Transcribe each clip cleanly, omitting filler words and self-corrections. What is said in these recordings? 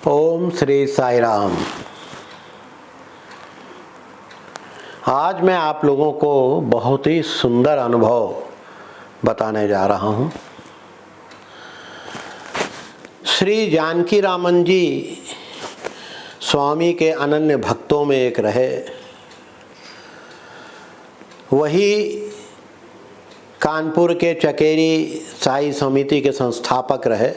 ओम श्री साई राम। आज मैं आप लोगों को बहुत ही सुंदर अनुभव बताने जा रहा हूं। श्री जानकी रामन जी स्वामी के अनन्य भक्तों में एक रहे। वही कानपुर के चकेरी साई समिति के संस्थापक रहे।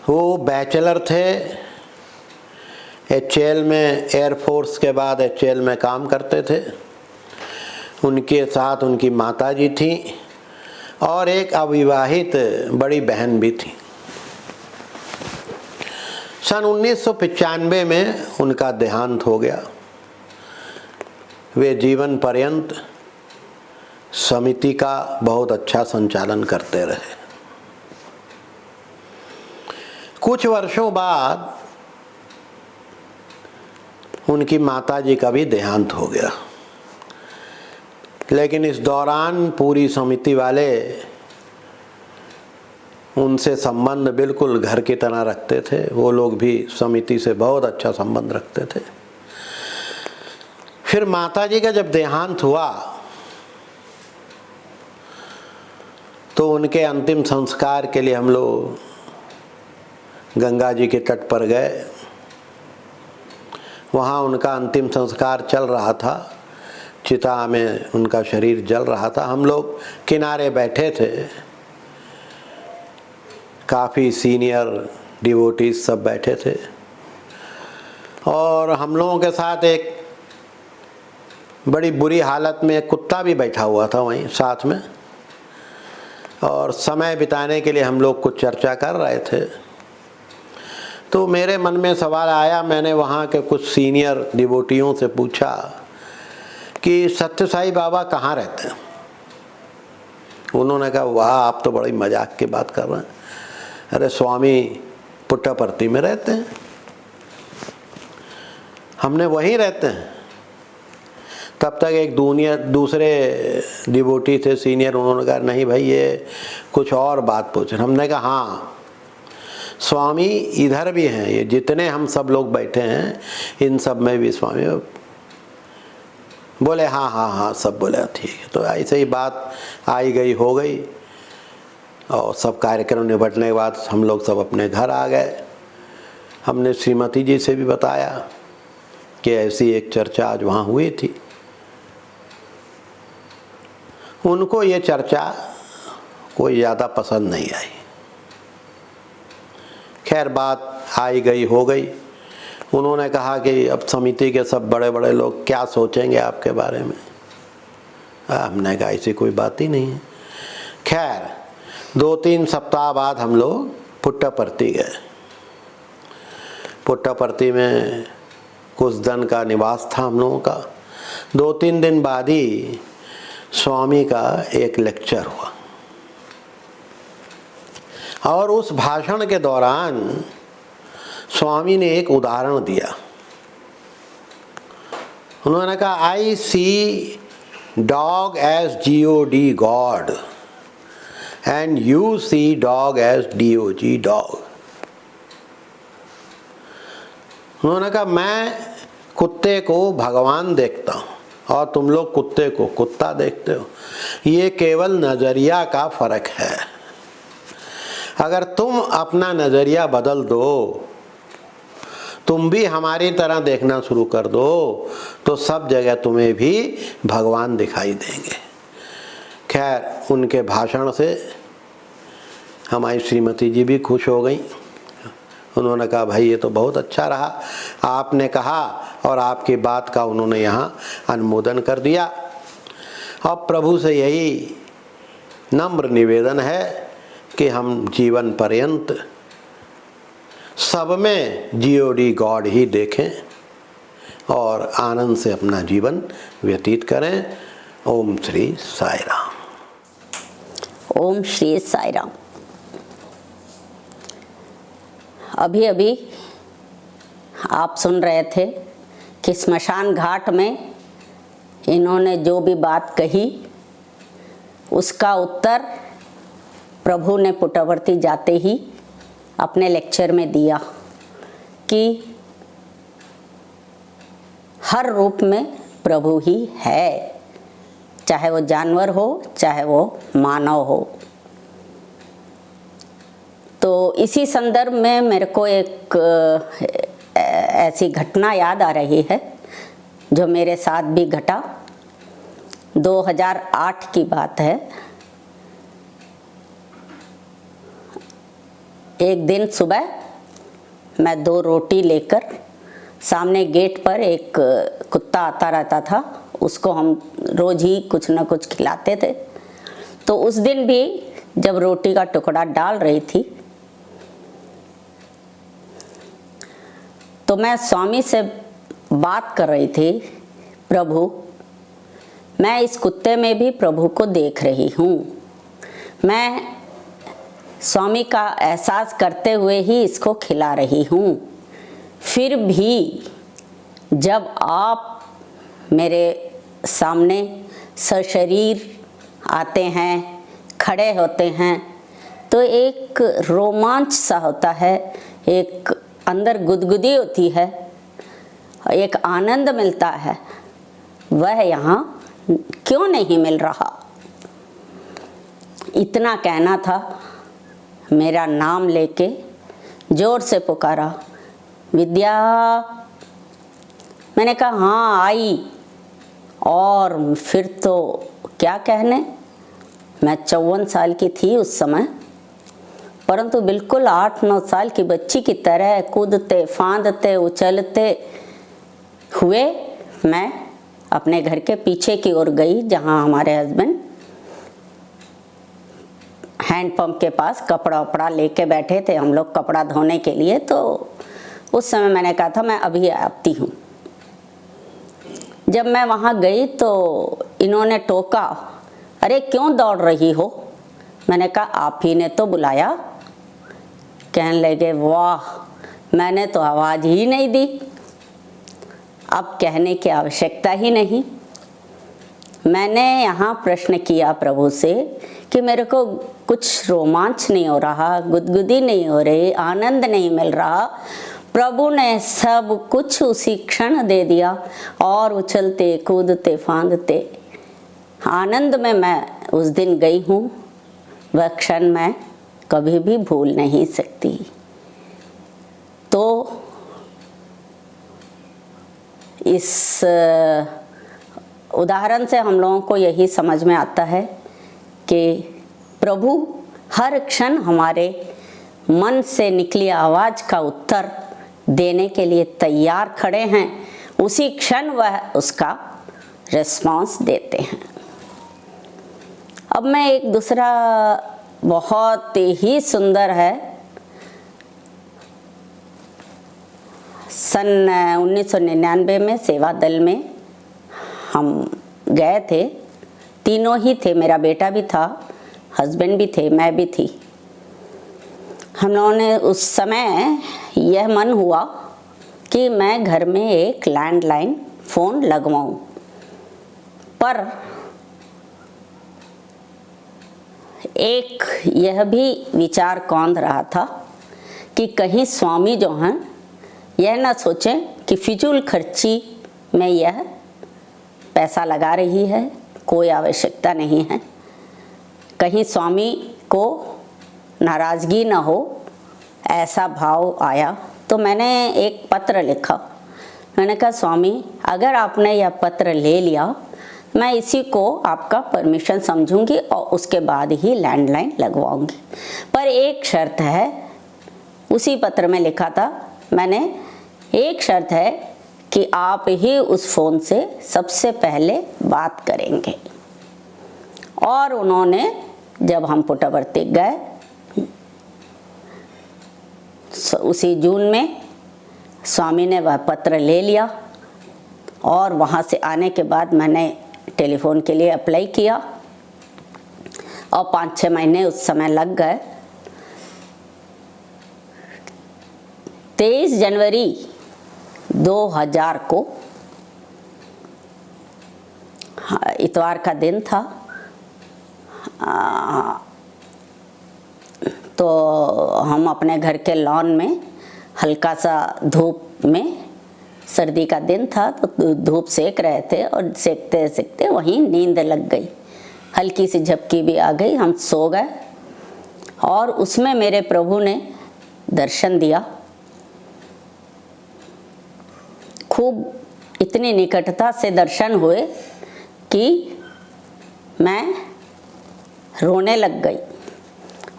वो बैचलर थे। एचएएल में, एयरफोर्स के बाद एचएएल में काम करते थे। उनके साथ उनकी माताजी थी और एक अविवाहित बड़ी बहन भी थी। सन 1995 में उनका देहांत हो गया। वे जीवन पर्यंत समिति का बहुत अच्छा संचालन करते रहे। कुछ वर्षों बाद उनकी माताजी का भी देहांत हो गया, लेकिन इस दौरान पूरी समिति वाले उनसे संबंध बिल्कुल घर की तरह रखते थे। वो लोग भी समिति से बहुत अच्छा संबंध रखते थे। फिर माताजी का जब देहांत हुआ तो उनके अंतिम संस्कार के लिए हम लोग गंगा जी के तट पर गए। वहाँ उनका अंतिम संस्कार चल रहा था। चिता में उनका शरीर जल रहा था। हम लोग किनारे बैठे थे। काफ़ी सीनियर डिवोटीज सब बैठे थे और हम लोगों के साथ एक बड़ी बुरी हालत में एक कुत्ता भी बैठा हुआ था वहीं साथ में। और समय बिताने के लिए हम लोग कुछ चर्चा कर रहे थे। तो मेरे मन में सवाल आया। मैंने वहाँ के कुछ सीनियर डिवोटियों से पूछा कि सत्य साई बाबा कहाँ रहते हैं। उन्होंने कहा, वाह, आप तो बड़ी मजाक की बात कर रहे हैं। अरे स्वामी पुट्टापर्थी में रहते हैं। हमने वहीं रहते हैं। तब तक एक दूसरे डिवोटी थे सीनियर। उन्होंने कहा, नहीं भाई, ये कुछ और बात पूछ रहे। हमने कहा, हाँ, स्वामी इधर भी हैं। ये जितने हम सब लोग बैठे हैं इन सब में भी स्वामी। बोले हाँ हाँ हाँ, सब बोले ठीक है। तो ऐसे ही बात आई गई हो गई और सब कार्यक्रम निपटने के बाद हम लोग सब अपने घर आ गए। हमने श्रीमती जी से भी बताया कि ऐसी एक चर्चा आज वहाँ हुई थी। उनको ये चर्चा कोई ज़्यादा पसंद नहीं आई। खैर, बात आई गई हो गई। उन्होंने कहा कि अब समिति के सब बड़े बड़े लोग क्या सोचेंगे आपके बारे में। हमने कहा, ऐसी कोई बात ही नहीं है। खैर, 2-3 सप्ताह बाद हम लोग पुट्टापर्थी गए। पुट्टापर्थी में कुछ दिन का निवास था हम लोगों का। 2-3 दिन बाद ही स्वामी का एक लेक्चर हुआ और उस भाषण के दौरान स्वामी ने एक उदाहरण दिया। उन्होंने कहा, I see dog as GOD God and you see dog as DOG dog. उन्होंने कहा, मैं कुत्ते को भगवान देखता हूं और तुम लोग कुत्ते को कुत्ता देखते हो। ये केवल नजरिया का फर्क है। अगर तुम अपना नजरिया बदल दो, तुम भी हमारी तरह देखना शुरू कर दो, तो सब जगह तुम्हें भी भगवान दिखाई देंगे। खैर, उनके भाषण से हमारी श्रीमती जी भी खुश हो गई। उन्होंने कहा, भाई ये तो बहुत अच्छा रहा, आपने कहा और आपकी बात का उन्होंने यहाँ अनुमोदन कर दिया। अब प्रभु से यही नम्र निवेदन है कि हम जीवन पर्यंत सब में GOD गॉड ही देखें और आनंद से अपना जीवन व्यतीत करें। ओम श्री साई राम। ओम श्री साई राम। अभी अभी आप सुन रहे थे कि स्मशान घाट में इन्होंने जो भी बात कही उसका उत्तर प्रभु ने पुट्टापर्थी जाते ही अपने लेक्चर में दिया कि हर रूप में प्रभु ही है, चाहे वो जानवर हो चाहे वो मानव हो। तो इसी संदर्भ में मेरे को एक ऐसी घटना याद आ रही है जो मेरे साथ भी घटा। 2008 की बात है। एक दिन सुबह मैं 2 रोटी लेकर, सामने गेट पर एक कुत्ता आता रहता था, उसको हम रोज ही कुछ न कुछ खिलाते थे। तो उस दिन भी जब रोटी का टुकड़ा डाल रही थी तो मैं स्वामी से बात कर रही थी, प्रभु मैं इस कुत्ते में भी प्रभु को देख रही हूँ, मैं स्वामी का एहसास करते हुए ही इसको खिला रही हूँ, फिर भी जब आप मेरे सामने सशरीर आते हैं, खड़े होते हैं, तो एक रोमांच सा होता है, एक अंदर गुदगुदी होती है, एक आनंद मिलता है, वह यहाँ क्यों नहीं मिल रहा। इतना कहना था, मेरा नाम लेके जोर से पुकारा, विद्या। मैंने कहा हाँ आई। और फिर तो क्या कहने, मैं 54 साल की थी उस समय, परंतु बिल्कुल 8-9 साल की बच्ची की तरह कूदते फांदते उछलते हुए मैं अपने घर के पीछे की ओर गई, जहाँ हमारे हस्बैंड हैंडपंप के पास कपड़ा वपड़ा लेके बैठे थे, हम लोग कपड़ा धोने के लिए। तो उस समय मैंने कहा था मैं अभी आती हूँ। जब मैं वहाँ गई तो इन्होंने टोका, अरे क्यों दौड़ रही हो। मैंने कहा आप ही ने तो बुलाया। कहने लगे वाह, मैंने तो आवाज़ ही नहीं दी, अब कहने की आवश्यकता ही नहीं। मैंने यहाँ प्रश्न किया प्रभु से कि मेरे को कुछ रोमांच नहीं हो रहा, गुदगुदी नहीं हो रही, आनंद नहीं मिल रहा। प्रभु ने सब कुछ उसी क्षण दे दिया और उछलते कूदते फांदते आनंद में मैं उस दिन गई हूँ। वह क्षण मैं कभी भी भूल नहीं सकती। तो इस उदाहरण से हम लोगों को यही समझ में आता है कि प्रभु हर क्षण हमारे मन से निकली आवाज़ का उत्तर देने के लिए तैयार खड़े हैं, उसी क्षण वह उसका रिस्पॉन्स देते हैं। अब मैं एक दूसरा बहुत ही सुंदर है, सन 1999 में सेवा दल में हम गए थे, तीनों ही थे, मेरा बेटा भी था, हस्बैंड भी थे, मैं भी थी। हम लोगों ने उस समय यह मन हुआ कि मैं घर में एक लैंडलाइन फ़ोन लगवाऊं, पर एक यह भी विचार कौंध रहा था कि कहीं स्वामी जो हैं यह ना सोचें कि फिजूल खर्ची में यह पैसा लगा रही है, कोई आवश्यकता नहीं है, कहीं स्वामी को नाराज़गी ना हो, ऐसा भाव आया। तो मैंने एक पत्र लिखा। मैंने कहा स्वामी अगर आपने यह पत्र ले लिया, मैं इसी को आपका परमिशन समझूंगी और उसके बाद ही लैंडलाइन लगवाऊंगी, पर एक शर्त है। उसी पत्र में लिखा था मैंने, एक शर्त है कि आप ही उस फ़ोन से सबसे पहले बात करेंगे। और उन्होंने, जब हम पुट्टपर्ती गए उसी जून में, स्वामी ने वह पत्र ले लिया और वहाँ से आने के बाद मैंने टेलीफोन के लिए अप्लाई किया और 5-6 महीने उस समय लग गए। 23 जनवरी 2000 को इतवार का दिन था, तो हम अपने घर के लॉन में हल्का सा धूप में, सर्दी का दिन था तो धूप सेक रहे थे और सेकते सेकते वहीं नींद लग गई, हल्की सी झपकी भी आ गई, हम सो गए। और उसमें मेरे प्रभु ने दर्शन दिया, खूब इतनी निकटता से दर्शन हुए कि मैं रोने लग गई।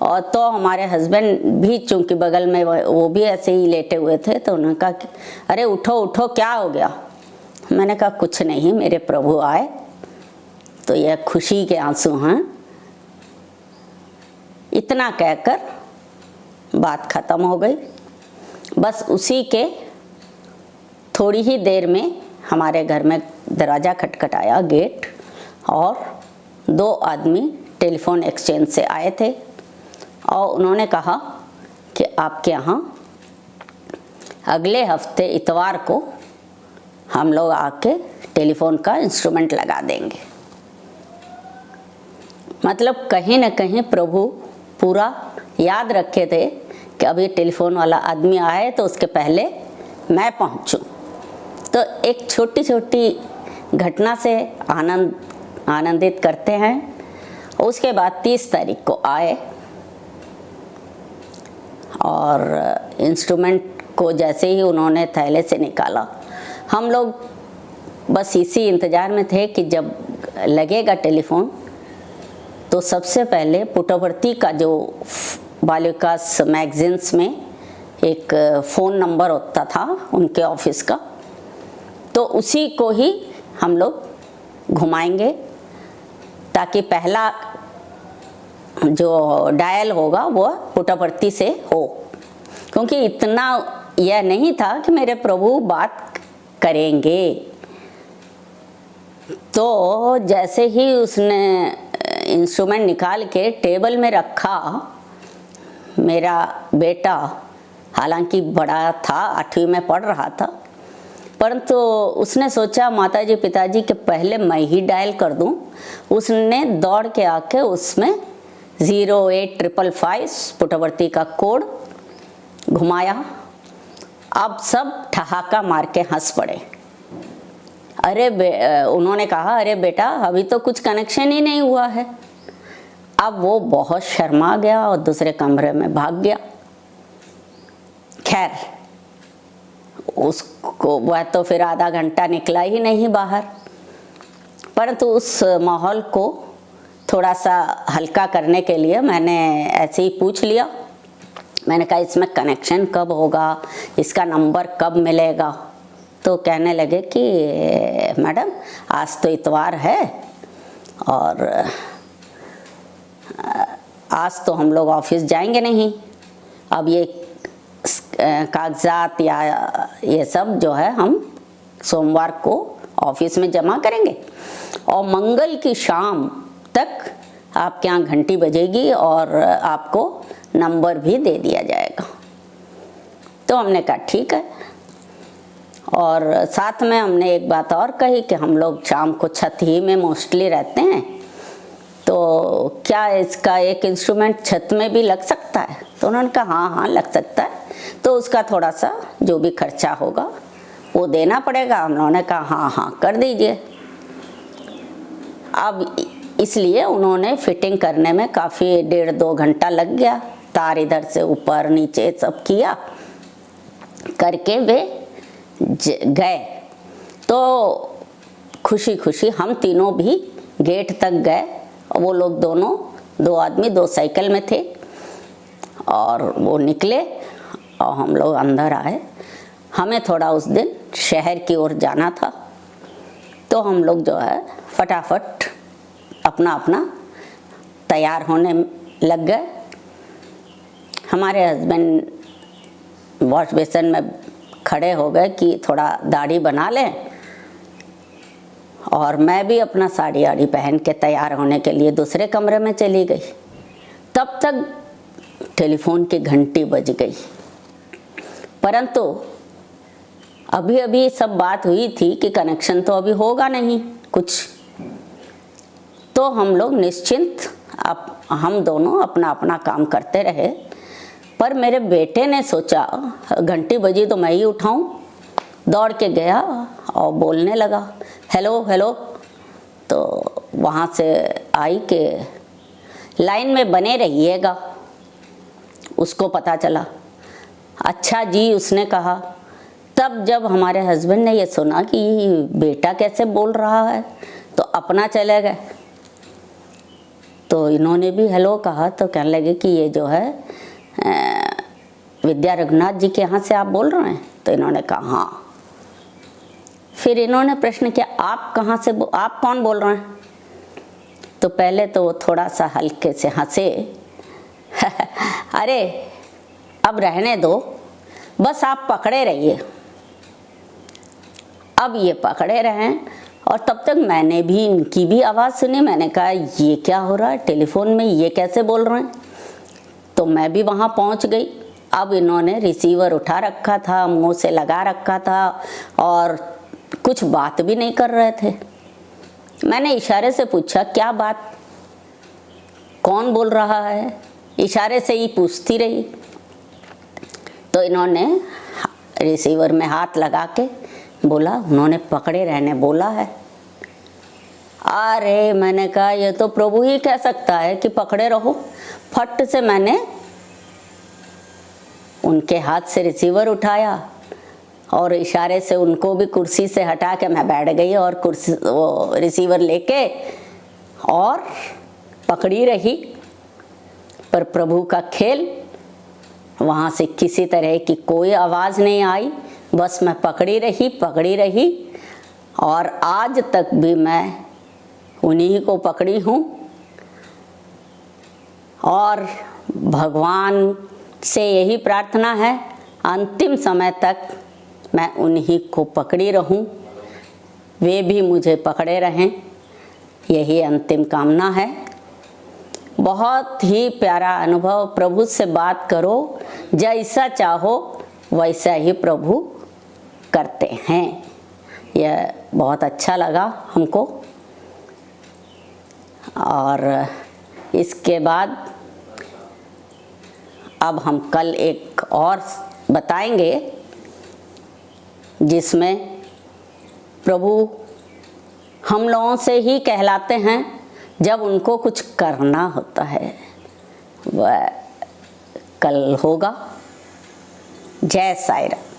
और तो हमारे हस्बैंड भी चूंकि बगल में वो भी ऐसे ही लेटे हुए थे, तो उन्होंने कहा कि अरे उठो उठो, क्या हो गया? मैंने कहा कुछ नहीं, मेरे प्रभु आए तो यह खुशी के आंसू हैं। इतना कहकर बात खत्म हो गई। बस उसी के थोड़ी ही देर में हमारे घर में दरवाज़ा खटखटाया, गेट, और 2 आदमी टेलीफोन एक्सचेंज से आए थे और उन्होंने कहा कि आपके यहाँ अगले हफ्ते इतवार को हम लोग आके टेलीफोन का इंस्ट्रूमेंट लगा देंगे। मतलब कहीं न कहीं प्रभु पूरा याद रखे थे कि अभी टेलीफोन वाला आदमी आए तो उसके पहले मैं पहुंचूं। तो एक छोटी छोटी घटना से आनंदित करते हैं। उसके बाद 30 तारीख को आए और इंस्ट्रूमेंट को जैसे ही उन्होंने थैले से निकाला, हम लोग बस इसी इंतज़ार में थे कि जब लगेगा टेलीफोन तो सबसे पहले पुटवर्ती का जो बालिकास मैगजीन्स में एक फ़ोन नंबर होता था उनके ऑफिस का, तो उसी को ही हम लोग घुमाएंगे ताकि पहला जो डायल होगा वो पुटवर्ती से हो। क्योंकि इतना यह नहीं था कि मेरे प्रभु बात करेंगे। तो जैसे ही उसने इंस्ट्रूमेंट निकाल के टेबल में रखा, मेरा बेटा हालांकि बड़ा था, 8वीं में पढ़ रहा था, परंतु उसने सोचा माताजी पिताजी के पहले मैं ही डायल कर दूं। उसने दौड़ के आके उसमें 08555 पुटवर्ती का कोड घुमाया। अब सब ठहाका मार के हंस पड़े। उन्होंने कहा अरे बेटा अभी तो कुछ कनेक्शन ही नहीं हुआ है। अब वो बहुत शर्मा गया और दूसरे कमरे में भाग गया। खैर उसको वह तो फिर आधा घंटा निकला ही नहीं बाहर, परंतु उस माहौल को थोड़ा सा हल्का करने के लिए मैंने ऐसे ही पूछ लिया। मैंने कहा इसमें कनेक्शन कब होगा, इसका नंबर कब मिलेगा? तो कहने लगे कि मैडम आज तो इतवार है और आज तो हम लोग ऑफिस जाएंगे नहीं, अब ये कागजात या ये सब जो है हम सोमवार को ऑफिस में जमा करेंगे और मंगल की शाम तक आपके यहाँ घंटी बजेगी और आपको नंबर भी दे दिया जाएगा। तो हमने कहा ठीक है। और साथ में हमने एक बात और कही कि हम लोग शाम को छत ही में मोस्टली रहते हैं, तो क्या इसका एक इंस्ट्रूमेंट छत में भी लग सकता है? तो उन्होंने कहा हाँ हाँ लग सकता है, तो उसका थोड़ा सा जो भी खर्चा होगा वो देना पड़ेगा। हम लोगों ने कहा हाँ हाँ कर दीजिए। अब इसलिए उन्होंने फिटिंग करने में काफ़ी 1.5-2 घंटा लग गया। तार इधर से ऊपर नीचे सब किया करके वे गए। तो खुशी खुशी हम तीनों भी गेट तक गए और वो लोग दोनों 2 आदमी 2 साइकिल में थे और वो निकले और हम लोग अंदर आए। हमें थोड़ा उस दिन शहर की ओर जाना था, तो हम लोग जो है फटाफट अपना अपना तैयार होने लग गए। हमारे हस्बैंड वॉश बेसिन में खड़े हो गए कि थोड़ा दाढ़ी बना लें, और मैं भी अपना साड़ी आड़ी पहन के तैयार होने के लिए दूसरे कमरे में चली गई। तब तक टेलीफोन की घंटी बज गई, परंतु अभी अभी सब बात हुई थी कि कनेक्शन तो अभी होगा नहीं कुछ। तो हम लोग निश्चिंत हम दोनों अपना अपना काम करते रहे पर मेरे बेटे ने सोचा घंटी बजी तो मैं ही उठाऊं, दौड़ के गया और बोलने लगा हेलो हेलो। तो वहाँ से आई कि लाइन में बने रहिएगा। उसको पता चला। अच्छा जी, उसने कहा। तब जब हमारे हस्बैंड ने ये सुना कि बेटा कैसे बोल रहा है तो अपना चले गए। तो इन्होंने भी हेलो कहा तो कहने लगे कि ये जो है विद्या रघुनाथ जी के यहाँ से आप बोल रहे हैं? तो इन्होंने कहा हाँ। फिर इन्होंने प्रश्न किया आप कहाँ से आप कौन बोल रहे हैं? तो पहले तो वो थोड़ा सा हल्के से हंसे अरे अब रहने दो, बस आप पकड़े रहिए। अब ये पकड़े रहें और तब तक मैंने भी इनकी भी आवाज़ सुनी। मैंने कहा ये क्या हो रहा है, टेलीफोन में ये कैसे बोल रहे हैं? तो मैं भी वहाँ पहुँच गई। अब इन्होंने रिसीवर उठा रखा था, मुंह से लगा रखा था और कुछ बात भी नहीं कर रहे थे। मैंने इशारे से पूछा क्या बात, कौन बोल रहा है? इशारे से ही पूछती रही। तो इन्होंने रिसीवर में हाथ लगा के बोला, उन्होंने पकड़े रहने बोला है। अरे मैंने कहा ये तो प्रभु ही कह सकता है कि पकड़े रहो। फट से मैंने उनके हाथ से रिसीवर उठाया और इशारे से उनको भी कुर्सी से हटा के मैं बैठ गई और कुर्सी वो रिसीवर लेके और पकड़ी रही। पर प्रभु का खेल, वहाँ से किसी तरह की कोई आवाज़ नहीं आई, बस मैं पकड़ी रही और आज तक भी मैं उन्हीं को पकड़ी हूँ और भगवान से यही प्रार्थना है अंतिम समय तक मैं उन्हीं को पकड़ी रहूं, वे भी मुझे पकड़े रहें, यही अंतिम कामना है। बहुत ही प्यारा अनुभव। प्रभु से बात करो, जैसा चाहो वैसा ही प्रभु करते हैं। यह बहुत अच्छा लगा हमको। और इसके बाद अब हम कल एक और बताएंगे जिसमें प्रभु हम लोगों से ही कहलाते हैं जब उनको कुछ करना होता है। वह कल होगा। जय साईं राम।